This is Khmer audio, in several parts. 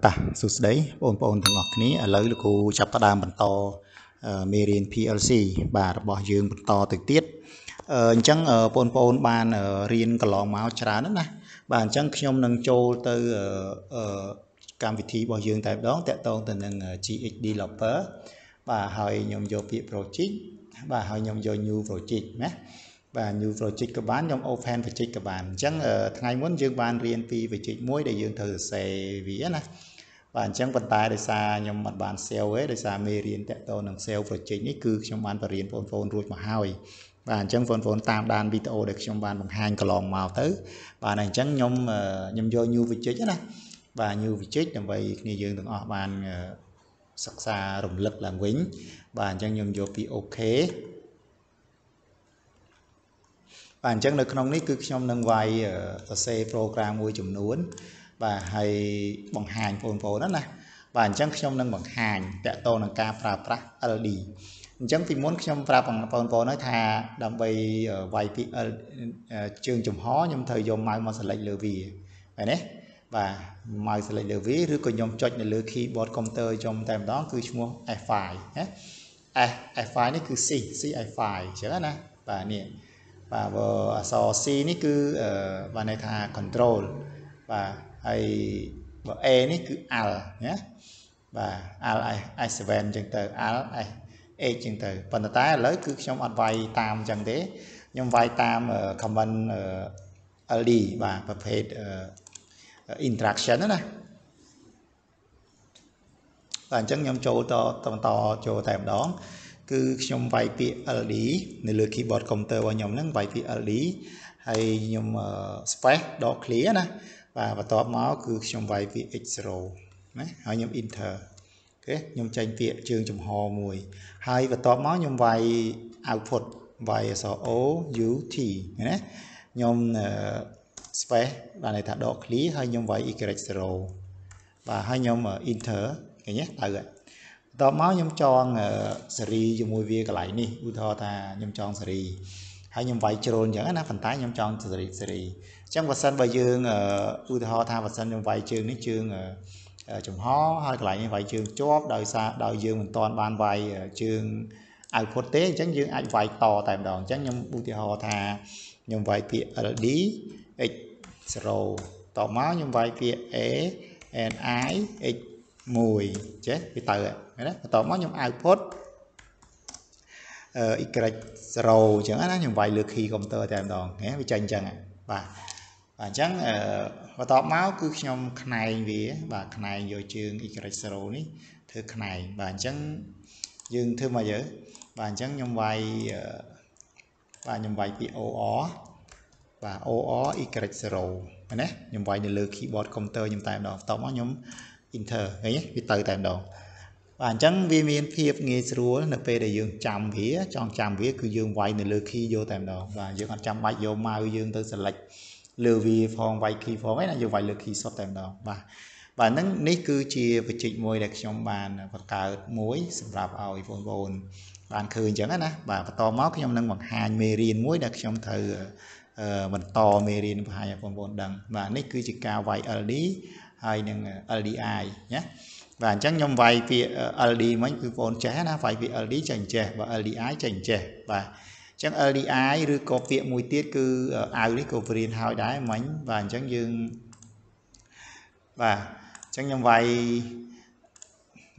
តាសួស្តីបងប្អូនទាំងអស់គ្នាឥឡូវលោកគ្រូចាប់ផ្ដើមបន្តមេរៀន PLC បាទរបស់យើងបន្តទៅទៀតអញ្ចឹងបងប្អូនបានរៀនកន្លងមកច្រើនណាស់បាទអញ្ចឹងខ្ញុំនឹងចូលទៅកម្មវិធីរបស់យើងតែម្ដងតាក់ទងទៅនឹង GX Developer បាទហើយខ្ញុំយកពាក្យ project បាទហើយខ្ញុំយក new project ណាបាទ new project ក៏បានខ្ញុំ open project ក៏បានអញ្ចឹងថ្ងៃមុនយើងបានរៀនពី project មួយដែលយើងត្រូវសរសេរវាណាបាទអញ្ចឹងប៉ុន្តែដោយសារខ្ញុំអត់បាន save ទេដោយសារមេរៀនតាក់ទងនឹង save project នេះគឺខ្ញុំបានបរៀនបងប្អូនរួចមកហើយបាទអញ្ចឹងបងប្អូនតាមដានវីដេអូដែលខ្ញុំបានបង្ហាញកន្លងមកទៅបាទអញ្ចឹងខ្ញុំយក new project ណាបាទ new project ដើម្បីគ្នាយើងទាំងអស់បានសិក្សារំលឹកឡើងវិញបាទអញ្ចឹងខ្ញុំយកពី OK បាទអញ្ចឹងនៅក្នុងនេះគឺខ្ញុំនឹងវាយសរសេរ program មួយចំនួនបាទហើយបង្ហាញបងប្អូនណាបាទអញ្ចឹងខ្ញុំនឹងបង្ហាញតកតងនឹងការប្រើប្រាស់ LD អញ្ចឹងពីមុនខ្ញុំប្រាប់បងប្អូនហើយថាដើម្បីវាយពី ជើងចំហខ្ញុំត្រូវយកម៉ៅមក select លើវាហើយណាបាទម៉ៅ select លើវាឬក៏ខ្ញុំចុចនៅលើ keyboard computer ខ្ញុំតែម្ដងគឺឈ្មោះ F5 ណា F5 នេះគឺ C5 អញ្ចឹងណាបាទនេះបាទអក្សរ C នេះគឺបានន័យថា control បាទហើយបើ A នេះគឺ Al ណាបាទ Al S7 អញ្ចឹងទៅ Al S8 អញ្ចឹងទៅប៉ុន្តែឥឡូវគឺខ្ញុំអត់វាយតាមអញ្ចឹងទេខ្ញុំវាយតាម command LD បាទប្រភេទ interaction ណាបាទអញ្ចឹងខ្ញុំចូលបន្តចូលតែម្ដងគឺខ្ញុំវាយពាក្យ LD នៅលើ keyboard computer របស់ខ្ញុំហ្នឹងវាយពាក្យ LD ហើយខ្ញុំ space ដក clear ណាបាទបន្ទាប់មកគឺខ្ញុំវាយពាក្យ X0 ណាហើយខ្ញុំ enter អូខេខ្ញុំចេញពាក្យជើងចំហមួយហើយបន្ទាប់មកខ្ញុំវាយ output វាយអក្សរ O U T ណាខ្ញុំ space បានន័យថាដក clear ហើយខ្ញុំវាយ Y0 បាទហើយខ្ញុំ enter ឃើញទេទៅហើយតបមកខ្ញុំចងសេរីជាមួយវាកន្លែងនេះឧទាហរណ៍ថាខ្ញុំចងសេរីហើយខ្ញុំវាយជ្រុលអញ្ចឹងណាប៉ុន្តែខ្ញុំចងសេរីអញ្ចឹងបើសិនបើយើងឧទាហរណ៍ថាបើសិនខ្ញុំវាយជើងនេះជើងចំហហើយកន្លែងនេះវាយជើងជាប់ដោយយើងមិនទាន់បានវាយជើង output ទេអញ្ចឹងយើងអាចវាយតតែម្ដងអញ្ចឹងខ្ញុំឧទាហរណ៍ថាខ្ញុំវាយពាក្យ LD X0 តមកខ្ញុំវាយពាក្យ A N I X 1ចេះវាទៅណាបន្ទាប់មកខ្ញុំ output Y0 អញ្ចឹងណាខ្ញុំវាយលើ key computer តែម្ដងណាវាចេញអញ្ចឹងបាទអញ្ចឹងបន្ទាប់មកគឺខ្ញុំខ្នែងវាបាទខ្នែងយកជើង Y0 នេះធ្វើខ្នែងបាទអញ្ចឹងយើងធ្វើមកយើបាទអញ្ចឹងខ្ញុំវាយបាទខ្ញុំវាយពី OR បាទ OR Y0 ណាខ្ញុំវាយនៅលើ keyboard computer ខ្ញុំតែម្ដងបន្ទាប់មកខ្ញុំ enter ឃើញទេវាទៅតែម្ដងបាទអញ្ចឹងវាមានភាពងាយស្រួលនៅពេលដែលយើងចាំវាចងចាំវាគឺយើងវាយនៅលើ key យកតែម្ដងបាទយើងអត់ចាំបាច់យកម៉ៅយើងទៅ select លើវាផងវាយ key ផងឯណាយើងវាយលើ key សុទ្ធតែម្ដងបាទហ្នឹងនេះគឺជាបច្ចេកមួយដែលខ្ញុំបានបង្កើតមួយសម្រាប់ឲ្យបងប្អូនបានឃើញអញ្ចឹងណាបាទបន្តមកខ្ញុំនឹងបង្ហាញមេរៀនមួយដែលខ្ញុំត្រូវបន្តមេរៀនបង្ហាញឲ្យបងប្អូនដឹងបាទនេះគឺជាការវាយ LD ហើយនឹង LDI ណាបាទអញ្ចឹងខ្ញុំវាយពាក្យ LD មិញគឺបងប្អូនចេះណាវាយពាក្យ LD ចេះចេះបើ LDI ចេះចេះបាទអញ្ចឹង LDI ឬក៏ពាក្យមួយទៀតគឺអាវនេះក៏រៀនហើយដែរមិញបាទអញ្ចឹងយើងបាទអញ្ចឹងខ្ញុំវាយ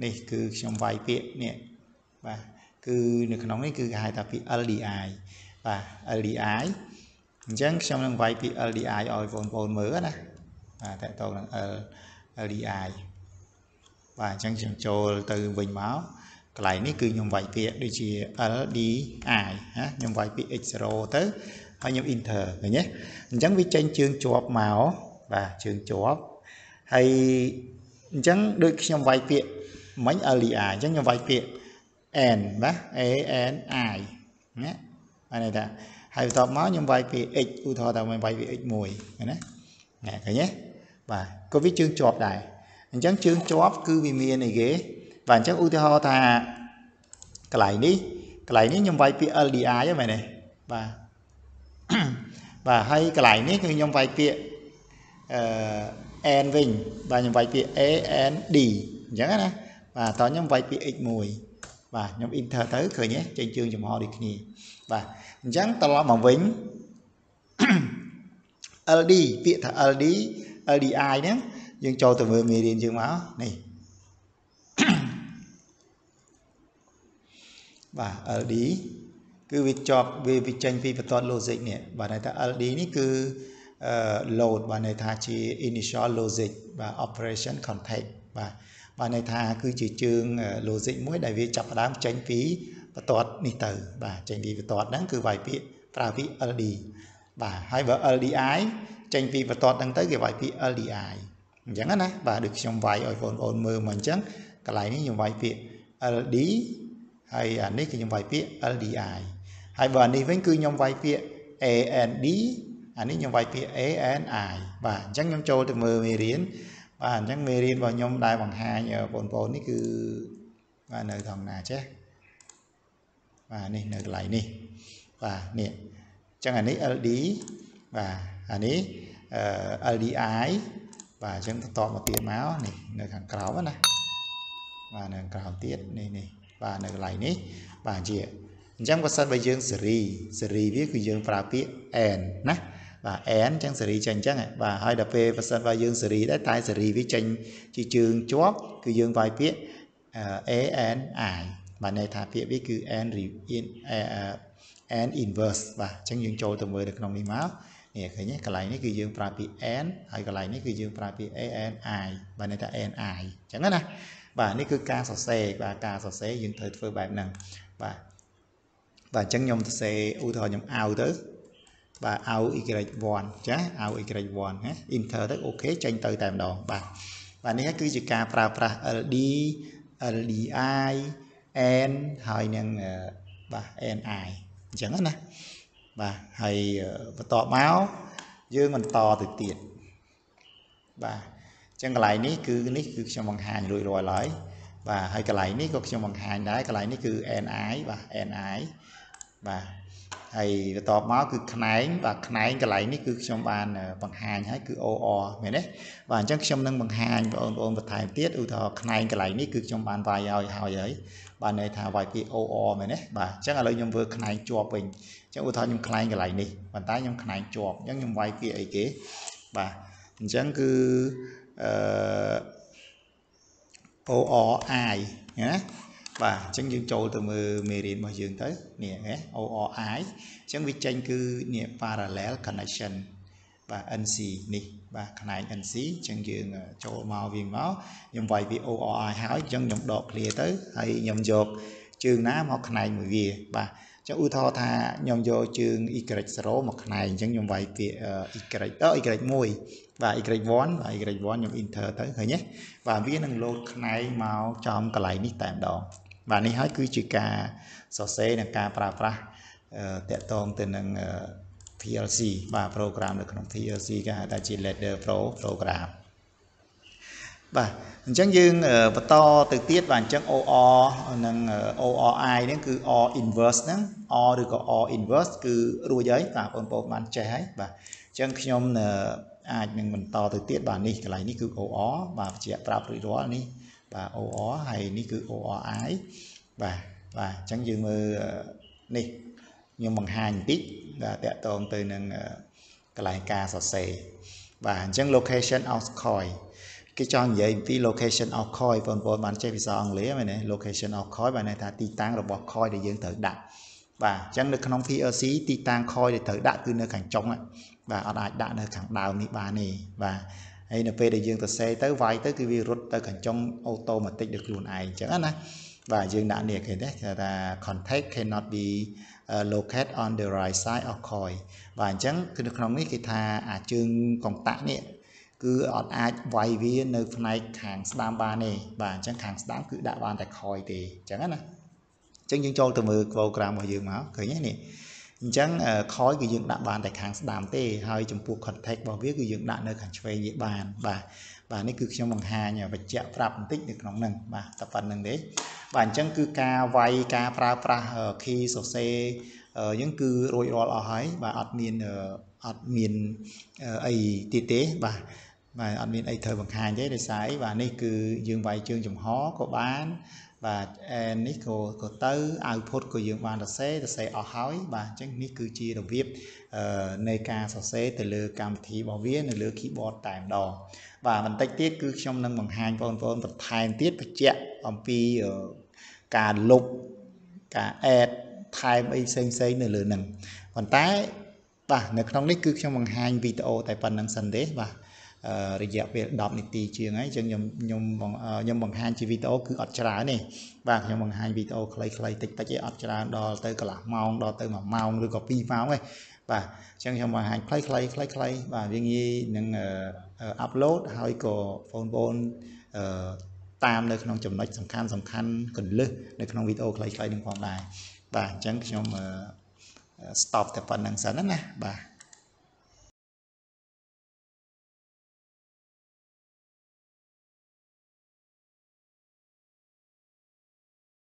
នេះគឺខ្ញុំវាយពាក្យនេះបាទគឺនៅក្នុងនេះគឺគេហៅថាពាក្យ LDI បាទ LDI អញ្ចឹងខ្ញុំនឹងវាយពាក្យ LDI ឲ្យបងប្អូនមើលណាបាទតើតើនឹង LDI បាទអញ្ចឹងខ្ញុំចូលទៅវិញមកកន្លែងនេះគឺខ្ញុំវាយពាក្យដូចជា LDI ណាខ្ញុំវាយពាក្យ X0 ទៅហើយខ្ញុំ enter ឃើញទេអញ្ចឹងវាចេញជើងជាប់មកបាទជើងជាប់ហើយអញ្ចឹងដូចខ្ញុំវាយពាក្យមិញ LDI អញ្ចឹងខ្ញុំវាយពាក្យ N បាទ ANI ណាបានន័យថាហើយបន្ទាប់មកខ្ញុំវាយពាក្យ X ឧទាហរណ៍ថាខ្ញុំវាយពាក្យ X1 ណាឃើញទេបាទក៏វាជើងជាប់ដែរអញ្ចឹងជើងជាប់គឺវាមានអីគេបាទអញ្ចឹងឧទាហរណ៍ថាកន្លែងនេះខ្ញុំវាយពាក្យ LDI ហ្នឹងមែនទេបាទបាទហើយកន្លែងនេះគឺខ្ញុំវាយពាក្យ nវិញបាទខ្ញុំវាយពាក្យ a n d អញ្ចឹងណាបាទតោះខ្ញុំវាយពាក្យ x មួយបាទខ្ញុំ enter ទៅឃើញទេចេញជើងចំហដូចគ្នាបាទអញ្ចឹងត្រឡប់មកវិញ LD ពាក្យថា LD LDI ហ្នឹងយើងចូលទៅមើលមេរៀនយើងមកនេះបាទ LD គឺវាជាប់វាចេញពីបន្ទាត់ logic នេះបាទន័យថា LD នេះគឺload បាទន័យថាជា initial logic បាទ operation context បាទន័យថាគឺជាជើង logic មួយដែលវាចាប់ផ្ដើមចេញពីបន្ទាត់នេះទៅបាទចេញពីបន្ទាត់ហ្នឹងគឺវាយពាក្យប្រើពាក្យ LD បាទហើយបើ LDI ចេញពីបន្ទាត់ហ្នឹងទៅគេវាយពាក្យ LDI អញ្ចឹងណាបាទដូចខ្ញុំវាយឲ្យបងប្អូនមើលមកអញ្ចឹងកន្លែងនេះខ្ញុំវាយពាក្យ LD ហើយអានេះគឺខ្ញុំវាយពាក្យ LDI ហើយបើអានេះវិញគឺខ្ញុំវាយពាក្យ AND អានេះខ្ញុំវាយពាក្យ ANI បាទអញ្ចឹងខ្ញុំចូលទៅមើលមេរៀនបាទអញ្ចឹងមេរៀនរបស់ខ្ញុំដែលបង្ហាញបងប្អូននេះគឺបាទនៅធម្មតាចេះបាទនេះនៅកន្លែងនេះបាទនេះអញ្ចឹងអានេះ LD បាទអានេះLDI បាទអញ្ចឹងបន្តមកទៀតមកនេះនៅខាងក្រោមណាបាទនៅក្រោមទៀតនេះបាទនៅកន្លែងនេះបាទជាអញ្ចឹងបើសិនបើយើងសេរីវាគឺយើងប្រើពាក្យ n ណាបាទ n អញ្ចឹងសេរីចេញអញ្ចឹងបាទហើយដល់ពេលបើសិនបើយើងសេរីដែរតែសេរីវាចេញជាជើងជាប់គឺយើងវាយពាក្យ ANI បាទន័យថាពាក្យវាគឺ n inverse បាទអញ្ចឹងយើងចូលទៅមើលនៅក្នុងនេះមកនេះឃើញទេកន្លែងនេះគឺយើងប្រើពាក្យ n ហើយកន្លែងនេះគឺយើងប្រើពាក្យ ANI បាទន័យថា NI អញ្ចឹងណាបាទនេះគឺការសរសេរបាទការសរសេរយើងត្រូវធ្វើបែបហ្នឹងបាទអញ្ចឹងខ្ញុំសរសេរឧទាហរណ៍ខ្ញុំអោទៅបាទអោ y1 ចាអោ y1 ណា enter ទៅអូខេចេញទៅតែម្ដងបាទនេះគឺជាការប្រើប្រាស់ LD LDI N ហើយនឹងបាទ NI អញ្ចឹងណាបាទហើយបន្តមកយើងបន្តទៅទៀតបាទអញ្ចឹងកន្លែងនេះគឺខ្ញុំបង្ហាញរួចរាល់ហើយបាទហើយកន្លែងនេះក៏ខ្ញុំបង្ហាញដែរកន្លែងនេះគឺ NI បាទ NI បាទហើយបន្តមកគឺខ្នែងបាទខ្នែងកន្លែងនេះគឺខ្ញុំបានបង្ហាញហើយគឺ OR មែនទេបាទអញ្ចឹងខ្ញុំនឹងបង្ហាញបងប្អូនបន្ថែមទៀតឧទាហរណ៍ខ្នែងកន្លែងនេះគឺខ្ញុំបានវាយឲ្យហើយបាទន័យថាវាយពី OR មែនទេបាទអញ្ចឹងឥឡូវខ្ញុំធ្វើខ្នែងជាប់វិញអញ្ចឹងឧទាហរណ៍ខ្ញុំខ្នែងកន្លែងនេះប៉ុន្តែខ្ញុំខ្នែងជាប់អញ្ចឹងខ្ញុំវាយពីអីគេបាទអញ្ចឹងគឺORI ណាបាទអញ្ចឹងយើងចូលទៅមើលមេរៀនរបស់យើងទៅនេះណា ORI អញ្ចឹងវាចេញគឺនេះ parallel connection បាទ NC នេះបាទផ្នែក NC អញ្ចឹងយើងចូលមកវិញមកខ្ញុំវាយពី ORI ហើយអញ្ចឹងខ្ញុំដក clear ទៅហើយខ្ញុំយកជើងណាមកផ្នែកមួយវាបាទអញ្ចឹងឧទាហរណ៍ថាខ្ញុំយកជើង y0 មកផ្នែកអញ្ចឹងខ្ញុំវាយពី y1 បាទ y1 បាទ y1 ខ្ញុំ enter ទៅឃើញទេបាទវានឹងលោតផ្នែកមកចំកន្លែងនេះតែម្ដងបាទនេះហើយគឺជាការសរសេរនិងការប្រើប្រាស់តាក់ទងទៅនឹង PLC បាទ program នៅក្នុង PLC គេហៅថាជា ladder program បាទអញ្ចឹងយើងបន្តទៅទៀតបាទអញ្ចឹង OR និង ORI ហ្នឹងគឺ OR inverse ហ្នឹង OR ឬក៏ OR inverse គឺរួចហើយបាទបងប្អូនបានចេះហើយបាទអញ្ចឹងខ្ញុំអាចនឹងបន្តទៅទៀតបាទនេះកន្លែងនេះគឺ OR បាទបញ្ជាក់ប្រាប់រួចរាល់នេះបាទ OR ហើយនេះគឺ ORI បាទអញ្ចឹងយើងមើលនេះខ្ញុំបង្ហាញបន្តិចបាទតាក់ទងទៅនឹងកន្លែងការសរសេរបាទអញ្ចឹង location of coil គេចង់និយាយពី location of coil បងប្អូនបានចេះភាសាអង់គ្លេសមែនទេ location of coil បានន័យថាទីតាំងរបស់ coil ដែលយើងត្រូវដាក់បាទអញ្ចឹងនៅក្នុង PLC ទីតាំង coil ដែលត្រូវដាក់គឺនៅខាងចុងបាទអត់អាចដាក់នៅខាងដើមនេះបានទេបាទហើយនៅពេលដែលយើងសរសេរទៅវាយទៅគឺវារត់ទៅខាងចុង automatic ដោយខ្លួនឯងអញ្ចឹងណាបាទយើងដាក់នេះគេទេគេថា contact cannot be located on the right side of coil បាទអញ្ចឹងគឺនៅក្នុងនេះគេថាជើងកុងតាក់នេះគឺអត់អាចវាយវានៅផ្នែកខាងស្ដាំបានទេបាទអញ្ចឹងខាងស្ដាំគឺដាក់បានតែ coil ទេអញ្ចឹងណាអញ្ចឹងយើងចូលទៅមើល program របស់យើងមកឃើញទេនេះអញ្ចឹង coil គឺយើងដាក់បានតែខាងស្ដាំទេហើយចំពោះ contact របស់វាគឺយើងដាក់នៅខាងឆ្វេងវាបានបាទនេះគឺខ្ញុំបង្ហាញបញ្ជាក់ប្រាប់បន្តិចនៅក្នុងហ្នឹងបាទតែប៉ុណ្្នឹងទេបាទអញ្ចឹងគឺការវាយការប្រើប្រាស់ key សរសេរ យើងគឺរួចរាល់អស់ហើយបាទអត់មានអីទៀតទេបាទអត់មានអីត្រូវបង្ហាញទេដោយសារអីបាទនេះគឺយើងវាយជើងចំហក៏បានបាទនេះក៏ទៅ output ក៏យើងបានសរសេរអស់ហើយបាទអញ្ចឹងនេះគឺជារបៀបនៃការសរសេរទៅលើកម្មវិធីរបស់វានៅលើ keyboard តែម្ដងបាទបន្តិចទៀតគឺខ្ញុំនឹងបង្ហាញបងប្អូនបន្ថែមទៀតបញ្ជាក់អំពីការលុបការ add ថែមអីផ្សេងនៅលើហ្នឹងប៉ុន្តែបាទនៅក្នុងនេះគឺខ្ញុំបង្ហាញវីដេអូតែប៉ុណ្្នឹងសិនទេបាទរយៈពេល10នាទីជាងហើយអញ្ចឹងខ្ញុំបង្ហាញជាវីដេអូគឺអត់ច្រើនទេបាទខ្ញុំបង្ហាញវីដេអូខ្លីៗតិចឯអត់ច្រើនដល់ទៅកន្លះម៉ោងដល់ទៅ1ម៉ោងឬក៏2ម៉ោងទេបាទអញ្ចឹងខ្ញុំបង្ហាញខ្លីបាទវាងាយនឹងអាប់ឡូតហើយក៏បងប្អូនតាមនៅក្នុងចំណុចសំខាន់កន្លឹះនៅក្នុងវីដេអូខ្លីៗនឹងផងដែរបាទអញ្ចឹងខ្ញុំstop តែប៉ុណ្្នឹងសិនណាបាទ